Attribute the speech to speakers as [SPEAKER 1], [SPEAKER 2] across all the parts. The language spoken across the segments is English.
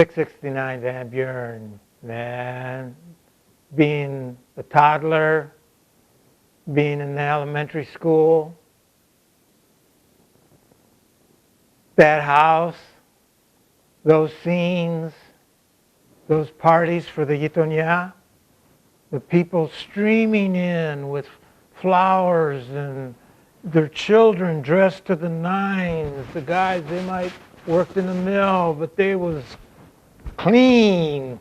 [SPEAKER 1] 669 Van Buren, man, being a toddler, being in elementary school, that house, those scenes, those parties for the Yitonya, the people streaming in with flowers and their children dressed to the nines. The guys, they might worked in the mill, but they was clean.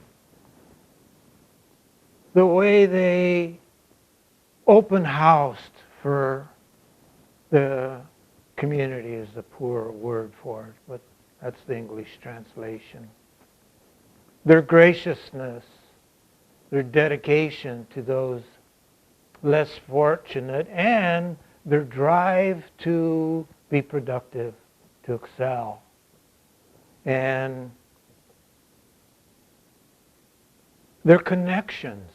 [SPEAKER 1] The way they open housed for the community is a poor word for it, but that's the English translation. Their graciousness, their dedication to those less fortunate, and their drive to be productive, to excel. And their connections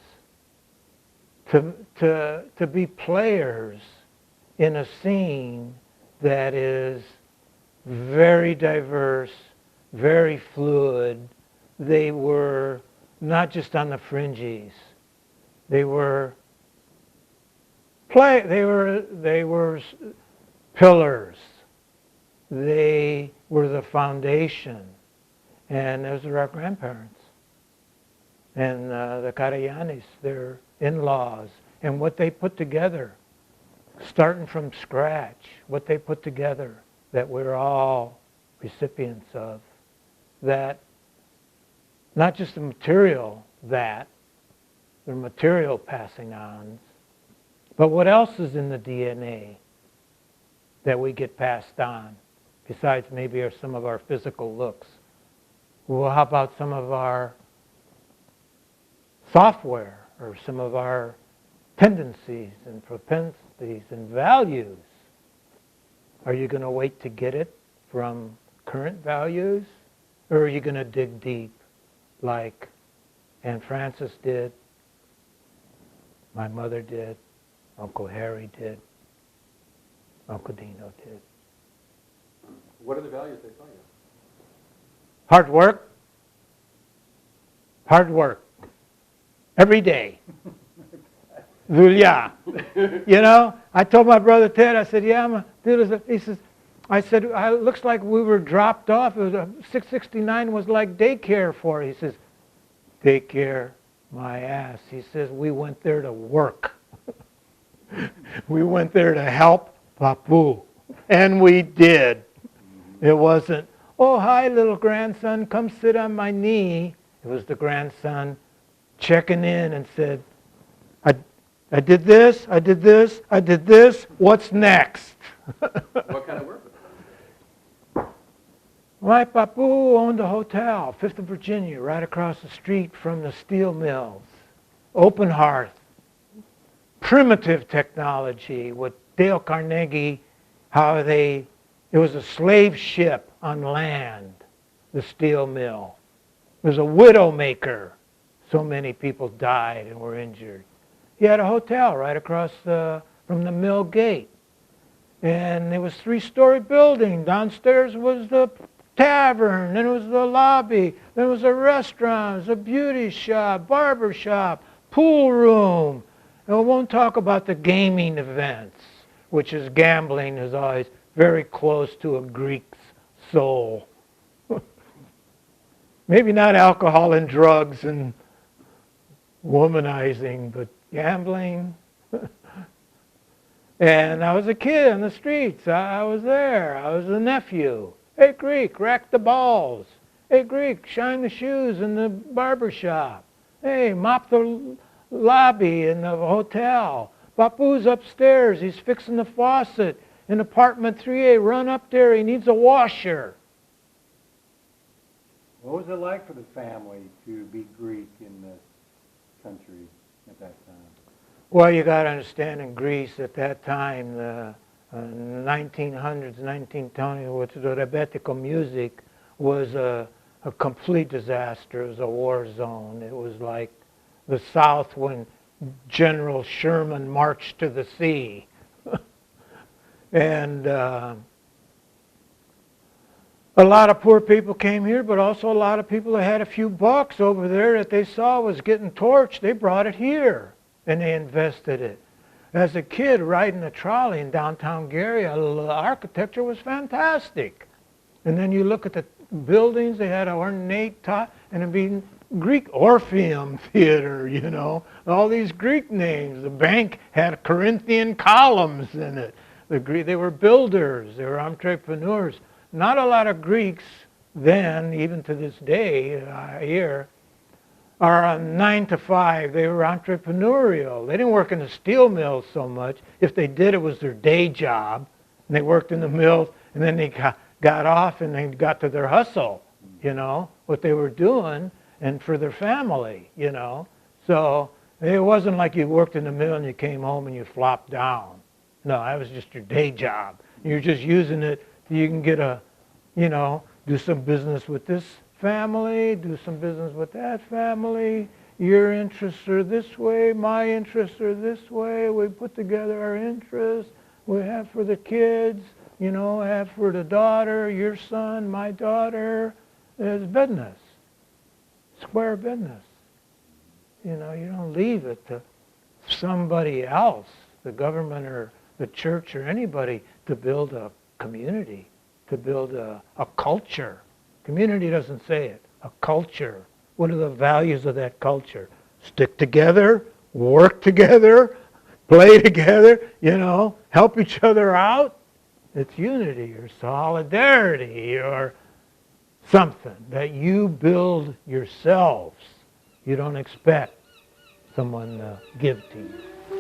[SPEAKER 1] to be players in a scene that is very diverse, very fluid. They were not just on the fringes. They were pillars. They were the foundation. And those are our grandparents. And the Carayanis, their in-laws, and what they put together, starting from scratch, what they put together that we're all recipients of. That, not just the material that, the material passing on, but what else is in the DNA that we get passed on, besides maybe some of our physical looks? Well, how about some of our software or some of our tendencies and propensities and values? Are you going to wait to get it from current values? Or are you going to dig deep like Aunt Frances did, my mother did, Uncle Harry did, Uncle Dino did?
[SPEAKER 2] What are the values they taught you?
[SPEAKER 1] Hard work. Hard work. Every day. Zulia. You know, I told my brother Ted, I said, yeah, dude, he says, I said, it looks like we were dropped off. It was 669 was like daycare for it. He says, daycare, my ass. He says, we went there to work. We went there to help Papu. And we did. It wasn't, oh, hi, little grandson, come sit on my knee. It was the grandson checking in and said, I did this, I did this, I did this, what's next?
[SPEAKER 2] What kind of work was it?
[SPEAKER 1] My Papu owned a hotel, 5th of Virginia, right across the street from the steel mills. Open hearth, primitive technology with Dale Carnegie, it was a slave ship on land, the steel mill. It was a widow maker. So many people died and were injured. He had a hotel right across from the mill gate. And it was a 3-story building. Downstairs was the tavern, then it was the lobby, then it was a restaurant, it was a beauty shop, barber shop, pool room. And we won't talk about the gaming events, which is gambling is always very close to a Greek's soul. Maybe not alcohol and drugs and womanizing, but gambling. And I was a kid on the streets. I was there. I was a nephew. Hey, Greek, rack the balls. Hey, Greek, shine the shoes in the barber shop. Hey, mop the lobby in the hotel. Papu's upstairs. He's fixing the faucet in apartment 3A. Run up there. He needs a washer.
[SPEAKER 3] What was it like for the family to be Greek in this country at that time?
[SPEAKER 1] Well, you got to understand, in Greece at that time, the 1900s, 1920s, with the rebetiko music was a complete disaster. It was a war zone. It was like the South when General Sherman marched to the sea. And A lot of poor people came here, but also a lot of people that had a few bucks over there that they saw was getting torched. They brought it here, and they invested it. As a kid, riding a trolley in downtown Gary, the architecture was fantastic. And then you look at the buildings, they had an ornate top, and it'd be Greek Orpheum Theater, you know, all these Greek names. The bank had Corinthian columns in it. They were builders, they were entrepreneurs. Not a lot of Greeks then, even to this day here, are on 9 to 5. They were entrepreneurial. They didn't work in the steel mills so much. If they did, it was their day job. And they worked in the mills, and then they got off and they got to their hustle, you know, what they were doing, and for their family, you know. So it wasn't like you worked in the mill and you came home and you flopped down. No, that was just your day job. You're just using it so you can get a, you know, do some business with this family, do some business with that family. Your interests are this way, my interests are this way. We put together our interests. We have for the kids, you know, have for the daughter, your son, my daughter. It's business. Square business. You know, you don't leave it to somebody else, the government or the church or anybody, to build a community, to build a culture. Community doesn't say it. A culture. What are the values of that culture? Stick together, work together, play together, you know, help each other out. It's unity or solidarity or something that you build yourselves. You don't expect someone to give to you.